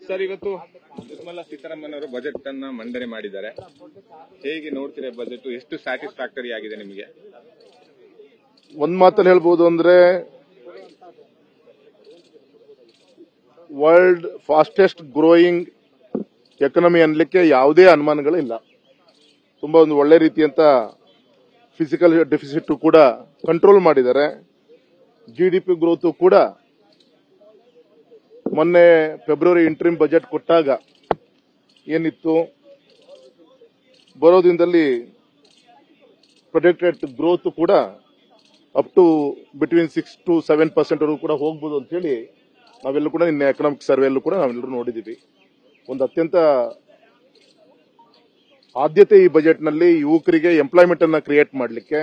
Sir, ಇವತ್ತು ನಿರ್ಮಲಾ ಸೀತಾರಾಮನ್ ಅವರು budget ಅನ್ನ ಮಂಡನೆ ಮಾಡಿದ್ದಾರೆ. ಹೇಗೆ ನೋಡ್ತೀರಾ ಬಜೆಟ್? ಎಷ್ಟು ಸ್ಯಾಟಿಸ್ಫ್ಯಾಕ್ಟರಿ ಆಗಿದೆ ನಿಮಗೆ? ಒಂದ್ ಮಾತಲ್ಲಿ ಹೇಳ್ಬೋದು ಅಂದ್ರೆ, ವರ್ಲ್ಡ್ ಫಾಸ್ಟೆಸ್ಟ್ ಗ್ರೋಯಿಂಗ್ ಎಕಾನಮಿ ಅನ್ಲಿಕ್ಕೆ ಯಾವುದೇ ಅನುಮಾನಗಳಿಲ್ಲ. ತುಂಬಾ ಒಂದು ಒಳ್ಳೆ ರೀತಿಯಂತ ಫಿಸಿಕಲ್ ಡೆಫಿಸಿಟ್ ಕೂಡ ಕಂಟ್ರೋಲ್ ಮಾಡಿದ್ದಾರೆ. ಜಿಡಿಪಿ ಗ್ರೋತ್ ಕೂಡ ಮೊನ್ನೆ ಫೆಬ್ರವರಿ ಇಂಟ್ರಿಮ್ ಬಜೆಟ್ ಕೊಟ್ಟಾಗ ಏನಿತ್ತು, ಬರೋ ದಿನದಲ್ಲಿ ಪ್ರೊಜೆಕ್ಟೆಡ್ ಗ್ರೋತ್ ಕೂಡ ಅಪ್ ಟು ಬಿಟ್ವೀನ್ 6 to 7% ಕೂಡ ಹೋಗ್ಬೋದು ಅಂತ ಹೇಳಿ ನಾವೆಲ್ಲರೂ ಕೂಡ ನಿನ್ನೆ ಎಕನಾಮಿಕ್ ಸರ್ವೆಯಲ್ಲೂ ಕೂಡ ನಾವೆಲ್ಲರೂ ನೋಡಿದೀವಿ. ಒಂದು ಅತ್ಯಂತ ಆದ್ಯತೆ ಈ ಬಜೆಟ್ನಲ್ಲಿ ಯುವಕರಿಗೆ ಎಂಪ್ಲಾಯ್ಮೆಂಟ್ ಅನ್ನ ಕ್ರಿಯೇಟ್ ಮಾಡಲಿಕ್ಕೆ,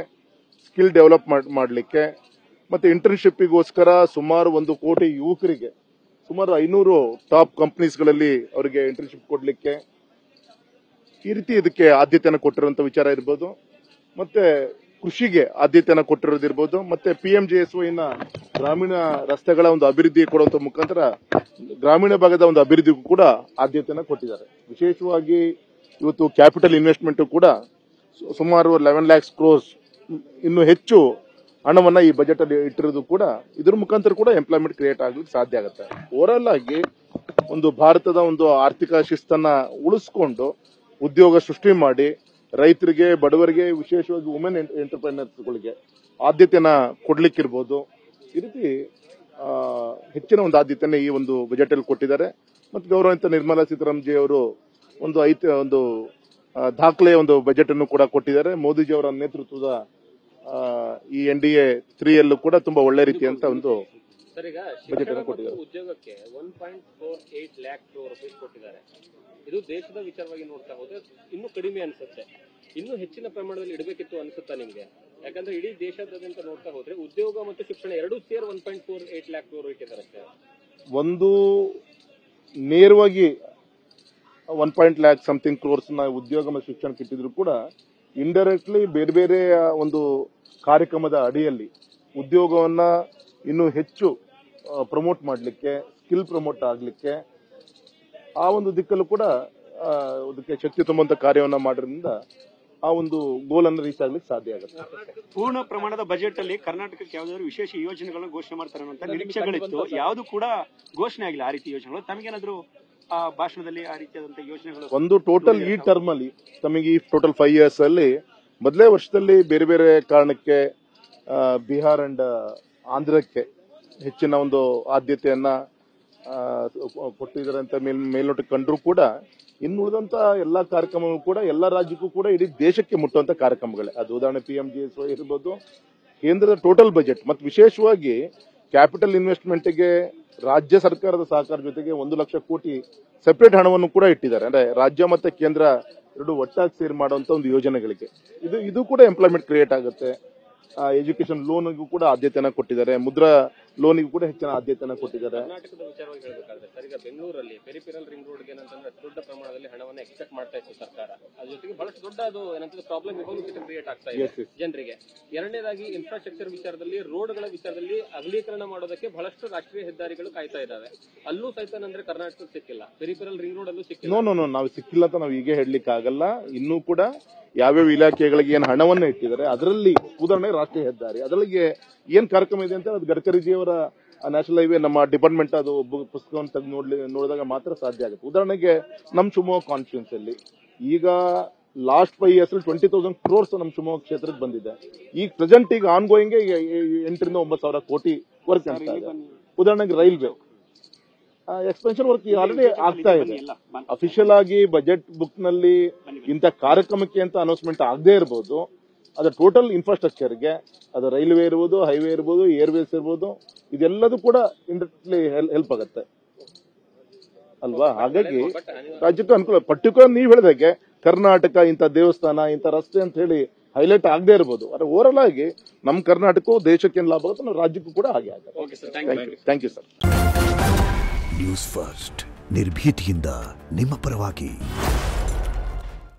ಸ್ಕಿಲ್ ಡೆವಲಪ್ ಮಾಡಲಿಕ್ಕೆ, ಮತ್ತೆ ಇಂಟರ್ನ್ಶಿಪ್ಗೋಸ್ಕರ ಸುಮಾರು 1 ಕೋಟಿ ಯುವಕರಿಗೆ ಸುಮಾರು 500 ಟಾಪ್ ಕಂಪನೀಸ್ಗಳಲ್ಲಿ ಅವರಿಗೆ ಇಂಟರ್ನ್ಶಿಪ್ ಕೊಡಲಿಕ್ಕೆ, ಈ ರೀತಿ ಇದಕ್ಕೆ ಆದ್ಯತೆಯನ್ನು ಕೊಟ್ಟಿರುವಂತಹ ವಿಚಾರ ಇರ್ಬೋದು. ಮತ್ತೆ ಕೃಷಿಗೆ ಆದ್ಯತೆಯನ್ನು ಕೊಟ್ಟಿರೋದಿರ್ಬೋದು. ಮತ್ತೆ PMJSY ಗ್ರಾಮೀಣ ರಸ್ತೆಗಳ ಒಂದು ಅಭಿವೃದ್ಧಿ ಕೊಡುವಂತ ಮುಖಾಂತರ ಗ್ರಾಮೀಣ ಭಾಗದ ಒಂದು ಅಭಿವೃದ್ಧಿಗೂ ಕೂಡ ಆದ್ಯತೆಯನ್ನು ಕೊಟ್ಟಿದ್ದಾರೆ. ವಿಶೇಷವಾಗಿ ಇವತ್ತು ಕ್ಯಾಪಿಟಲ್ ಇನ್ವೆಸ್ಟ್ಮೆಂಟ್ ಕೂಡ ಸುಮಾರು 11 lakhs crores ಇನ್ನೂ ಹೆಚ್ಚು ಹಣವನ್ನ ಈ ಬಜೆಟ್ ಅಲ್ಲಿ ಇಟ್ಟಿರೋದು ಕೂಡ ಇದ್ರ ಮುಖಾಂತರ ಕೂಡ ಎಂಪ್ಲಾಯ್ಮೆಂಟ್ ಕ್ರಿಯೇಟ್ ಆಗ್ಲಿಕ್ಕೆ ಸಾಧ್ಯ ಆಗುತ್ತೆ. ಓವರಾಲ್ ಆಗಿ ಒಂದು ಭಾರತದ ಒಂದು ಆರ್ಥಿಕ ಶಿಸ್ತನ್ನ ಉಳಿಸಿಕೊಂಡು ಉದ್ಯೋಗ ಸೃಷ್ಟಿ ಮಾಡಿ ರೈತರಿಗೆ, ಬಡವರಿಗೆ, ವಿಶೇಷವಾಗಿ ವುಮೆನ್ ಎಂಟರ್ಪ್ರೈನರ್ಸ್ಗಳಿಗೆ ಆದ್ಯತೆಯನ್ನ ಕೊಡ್ಲಿಕ್ಕಿರ್ಬೋದು. ಈ ರೀತಿ ಹೆಚ್ಚಿನ ಒಂದು ಆದ್ಯತೆಯನ್ನ ಈ ಒಂದು ಬಜೆಟ್ ಅಲ್ಲಿ ಕೊಟ್ಟಿದ್ದಾರೆ. ಮತ್ತು ಗೌರವಾನ್ವಿತ ನಿರ್ಮಲಾ ಸೀತಾರಾಮನ್ ಜಿ ಅವರು ಒಂದು ದಾಖಲೆಯ ಒಂದು ಬಜೆಟ್ ಅನ್ನು ಕೂಡ ಕೊಟ್ಟಿದ್ದಾರೆ. ಮೋದಿಜಿ ಅವರ ನೇತೃತ್ವದ ಈ NDA 3 ಯಲ್ಲೂ ಕೂಡ ತುಂಬಾ ಒಳ್ಳೆ ರೀತಿಯಂತ ಒಂದು ಬಜೆಟ್ ಅನ್ನು ಕೊಟ್ಟಿದ್ದಾರೆ. ಉದ್ಯೋಗಕ್ಕೆ 1.48 lakh crore rupees ಕೊಟ್ಟಿದ್ದಾರೆ. ಇದು ದೇಶದ ವಿಚಾರವಾಗಿ ನೋಡ್ತಾ ಹೋದ್ರೆ ಇನ್ನೂ ಕಡಿಮೆ ಅನ್ಸುತ್ತೆ. ಇನ್ನೂ ಹೆಚ್ಚಿನ ಪ್ರಮಾಣದಲ್ಲಿ ಇಡಬೇಕಿತ್ತು ಅನ್ಸುತ್ತಾ ನಿಮ್ಗೆ? ಯಾಕಂದ್ರೆ ಇಡೀ ದೇಶದಾದ್ಯಂತ ನೋಡ್ತಾ ಹೋದ್ರೆ ಉದ್ಯೋಗ ಮತ್ತು ಶಿಕ್ಷಣ ಎರಡೂ ಸೇರಿ 1.48 lakh crore ಇಟ್ಟಿದ್ದಾರೆ. ಒಂದು ನೇರವಾಗಿ 1 lakh something crores ನ ಉದ್ಯೋಗ ಮತ್ತು ಶಿಕ್ಷಣಕ್ಕೆ ಇಟ್ಟಿದ್ರು ಕೂಡ ಇಂಡೈರೆಕ್ಟ್ಲಿ ಬೇರೆ ಬೇರೆ ಒಂದು ಕಾರ್ಯಕ್ರಮದ ಅಡಿಯಲ್ಲಿ ಉದ್ಯೋಗವನ್ನ ಇನ್ನೂ ಹೆಚ್ಚು ಪ್ರಮೋಟ್ ಮಾಡಲಿಕ್ಕೆ, ಸ್ಕಿಲ್ ಪ್ರಮೋಟ್ ಆಗ್ಲಿಕ್ಕೆ, ಆ ಒಂದು ದಿಕ್ಕಲ್ಲೂ ಕೂಡ ಅದಕ್ಕೆ ಶಕ್ತಿ ತುಂಬುವಂತ ಕಾರ್ಯವನ್ನ ಮಾಡೋದ್ರಿಂದ ಆ ಒಂದು ಗೋಲ್ ಅನ್ನು ರೀಚ್ ಆಗ್ಲಿಕ್ಕೆ ಸಾಧ್ಯ ಆಗುತ್ತೆ. ಪೂರ್ಣ ಪ್ರಮಾಣದ ಬಜೆಟ್ ಅಲ್ಲಿ ಕರ್ನಾಟಕಕ್ಕೆ ಯಾವ್ದಾದ್ರು ವಿಶೇಷ ಯೋಜನೆಗಳನ್ನು ಘೋಷಣೆ ಮಾಡ್ತಾರೆ ಅನ್ನುವಂತ ನಿರೀಕ್ಷೆಗಳಿತ್ತು. ಯಾವುದು ಕೂಡ ಘೋಷಣೆ ಆಗಿಲ್ಲ ಆ ರೀತಿ ಯೋಜನೆಗಳು. ತಮಗೇನಾದ್ರೂ ಆ ಭಾಷಣದಲ್ಲಿ ಆ ರೀತಿಯಾದಂತಹ ಯೋಜನೆಗಳು? ಒಂದು ಟೋಟಲ್ ಈ ಟರ್ಮ್ ಅಲ್ಲಿ ತಮಗೆ ಈ ಟೋಟಲ್ 5 years ಅಲ್ಲಿ ಮೊದಲೇ ವರ್ಷದಲ್ಲಿ ಬೇರೆ ಬೇರೆ ಕಾರಣಕ್ಕೆ ಬಿಹಾರ್ ಅಂಡ್ ಆಂಧ್ರಕ್ಕೆ ಹೆಚ್ಚಿನ ಒಂದು ಆದ್ಯತೆಯನ್ನ ಕೊಟ್ಟಿದ್ದಾರೆ ಅಂತ ಮೇಲ್ನೋಟಕ್ಕೆ ಕಂಡ್ರು ಕೂಡ ಇನ್ನುಳಿದಂತ ಎಲ್ಲಾ ಕಾರ್ಯಕ್ರಮಗಳು ಕೂಡ ಎಲ್ಲಾ ರಾಜ್ಯಕ್ಕೂ ಕೂಡ ಇಡೀ ದೇಶಕ್ಕೆ ಮುಟ್ಟುವಂತ ಕಾರ್ಯಕ್ರಮಗಳೇ. ಅದು ಉದಾಹರಣೆ PMJSY ಇರ್ಬೋದು, ಕೇಂದ್ರದ ಟೋಟಲ್ ಬಜೆಟ್ ಮತ್ತು ವಿಶೇಷವಾಗಿ ಕ್ಯಾಪಿಟಲ್ ಇನ್ವೆಸ್ಟ್ಮೆಂಟ್ಗೆ ರಾಜ್ಯ ಸರ್ಕಾರದ ಸಹಕಾರ ಜೊತೆಗೆ 1 ಲಕ್ಷ ಕೋಟಿ ಸೆಪರೇಟ್ ಹಣವನ್ನು ಕೂಡ ಇಟ್ಟಿದ್ದಾರೆ. ಅಂದ್ರೆ ರಾಜ್ಯ ಮತ್ತೆ ಕೇಂದ್ರ ಎರಡು ಒಟ್ಟಾಗಿ ಸೇರಿ ಮಾಡುವಂತ ಒಂದು ಯೋಜನೆಗಳಿಗೆ ಇದು ಕೂಡ ಎಂಪ್ಲಾಯ್ಮೆಂಟ್ ಕ್ರಿಯೇಟ್ ಆಗುತ್ತೆ. ಎಜುಕೇಶನ್ ಲೋನ್ಗೂ ಕೂಡ ಆದ್ಯತೆಯನ್ನ ಕೊಟ್ಟಿದ್ದಾರೆ. ಮುದ್ರಾ ಲೋನಿಗೂ ಕೂಡ ಹೆಚ್ಚಿನ ಆದ್ಯತೆಯನ್ನ ಕೊಟ್ಟಿದ್ದಾರೆ. ಕರ್ನಾಟಕದ ವಿಚಾರವಾಗಿ ಹೇಳಬೇಕಾದ್ರೆ ಸರ್, ಈಗ ಬೆಂಗಳೂರಲ್ಲಿ ಪೆರಿಫೆರಲ್ ರಿಂಗ್ ರೋಡ್ಗೆ ಏನಂತಂದ್ರೆ ದೊಡ್ಡ ಪ್ರಮಾಣದಲ್ಲಿ ಹಣವನ್ನು ಎಕ್ಸ್ಪೆಕ್ಟ್ ಮಾಡ್ತಾ ಇತ್ತು ಸರ್ಕಾರ. ಅದ್ರ ಜೊತೆಗೆ ಬಹಳಷ್ಟು ದೊಡ್ಡ ಅದು ಏನಂತಂದ್ರೆ ಪ್ರಾಬ್ಲಮ್ ಕ್ರಿಯೇಟ್ ಆಗ್ತಾ ಇದೆ ಜನರಿಗೆ. ಎರಡನೇದಾಗಿ ಇನ್ಫ್ರಾಸ್ಟ್ರಕ್ಚರ್ ವಿಚಾರದಲ್ಲಿ, ರೋಡ್ಗಳ ವಿಚಾರದಲ್ಲಿ ಅಗಲೀಕರಣ ಮಾಡೋದಕ್ಕೆ ಬಹಳಷ್ಟು ರಾಷ್ಟ್ರೀಯ ಹೆದ್ದಾರಿಗಳು ಕಾಯ್ತಾ ಇದಾವೆ. ಅಲ್ಲೂ ಸಹಿತ ಅಂದ್ರೆ ಕರ್ನಾಟಕ ಸಿಕ್ಕಿಲ್ಲ. ಪೆರಿಫೆರಲ್ ರಿಂಗ್ ರೋಡ್ ಅಲ್ಲೂ ಸಿಕ್ಕಿಲ್ಲ. ನೋ ನಾವು ಸಿಕ್ಕಿಲ್ಲ ಅಂತ ನಾವು ಈಗ ಹೇಳಲಿಕ್ಕೆ ಆಗಲ್ಲ. ಇನ್ನೂ ಕೂಡ ಯಾವ್ಯಾವ ಇಲಾಖೆಗಳಿಗೆ ಏನು ಹಣವನ್ನ ಇಟ್ಟಿದ್ದಾರೆ ಅದರಲ್ಲಿ ಉದಾಹರಣೆ ರಾಷ್ಟ್ರೀಯ ಹೆದ್ದಾರಿ ಅದರಲ್ಲಿ ಏನ್ ಕಾರ್ಯಕ್ರಮ ಇದೆ ಅಂತ ಅದು ಗಡ್ಕರಿಜಿಯವರ ನ್ಯಾಷನಲ್ ಹೈವೇ ನಮ್ಮ ಡಿಪಾರ್ಟ್ಮೆಂಟ್ ಅದು ಪುಸ್ತಕವನ್ನು ತೆಗೆದು ನೋಡಿದಾಗ ಮಾತ್ರ ಸಾಧ್ಯ ಆಗುತ್ತೆ. ಉದಾಹರಣೆಗೆ ನಮ್ಮ ಶಿವಮೊಗ್ಗ ಕಾನ್ಸ್ಟಿಟ್ಯೂನ್ಸಿ ಅಲ್ಲಿ ಈಗ ಲಾಸ್ಟ್ 5 years 20,000 crores ನಮ್ಮ ಶಿವಮೊಗ್ಗ ಕ್ಷೇತ್ರಕ್ಕೆ ಬಂದಿದೆ. ಈಗ ಪ್ರೆಸೆಂಟ್ ಈಗ ಆನ್ ಗೋಯಿಂಗ್ 8 ರಿಂದ 9,000 ಕೋಟಿ ವರ್ಕ್ ಆಗ್ತಾ ಇದೆ. ಉದಾಹರಣೆಗೆ ರೈಲ್ವೆ ಎಕ್ಸ್ಪೆನ್ಷನ್ ವರ್ಕ್ ಆಲ್ರೆಡಿ ಆಗ್ತಾ ಇದೆ. ಅಫಿಷಿಯಲ್ ಆಗಿ ಬಜೆಟ್ ಬುಕ್ ನಲ್ಲಿ ಇಂಥ ಕಾರ್ಯಕ್ರಮಕ್ಕೆ ಅಂತ ಅನೌನ್ಸ್ಮೆಂಟ್ ಆಗದೆ ಇರಬಹುದು. ಅದು ಟೋಟಲ್ ಇನ್ಫ್ರಾಸ್ಟ್ರಕ್ಚರ್ಗೆ, ಅದು ರೈಲ್ವೆ ಇರ್ಬೋದು, ಹೈವೇ ಇರ್ಬೋದು, ಏರ್ವೇಸ್ ಇರ್ಬೋದು, ಇದೆಲ್ಲದೂ ಕೂಡ ಇಂಡೈರೆಕ್ಟ್ಲಿ ಹೆಲ್ಪ್ ಆಗುತ್ತೆ ಅಲ್ವಾ? ಹಾಗಾಗಿ ರಾಜ್ಯಕ್ಕೆ ಅನುಕೂಲ. ಪರ್ಟಿಕ್ಯುಲರ್ ನೀವು ಹೇಳಿದಾಗೆ ಕರ್ನಾಟಕ ಇಂಥ ದೇವಸ್ಥಾನ, ಇಂಥ ರಸ್ತೆ ಅಂತ ಹೇಳಿ ಹೈಲೈಟ್ ಆಗದೆ ಇರಬಹುದು. ಆದರೆ ಓವರಾಲ್ ಆಗಿ ನಮ್ಮ ಕರ್ನಾಟಕವು ದೇಶಕ್ಕೆ ಲಾಭ ಆಗುತ್ತೆ, ನಮ್ಮ ರಾಜ್ಯಕ್ಕೂ ಕೂಡ ಹಾಗೆ ಆಗುತ್ತೆ. Thank you sir. News first ನಿರ್ಭೀತಿಯಿಂದ ನಿಮ್ಮ ಪರವಾಗಿ.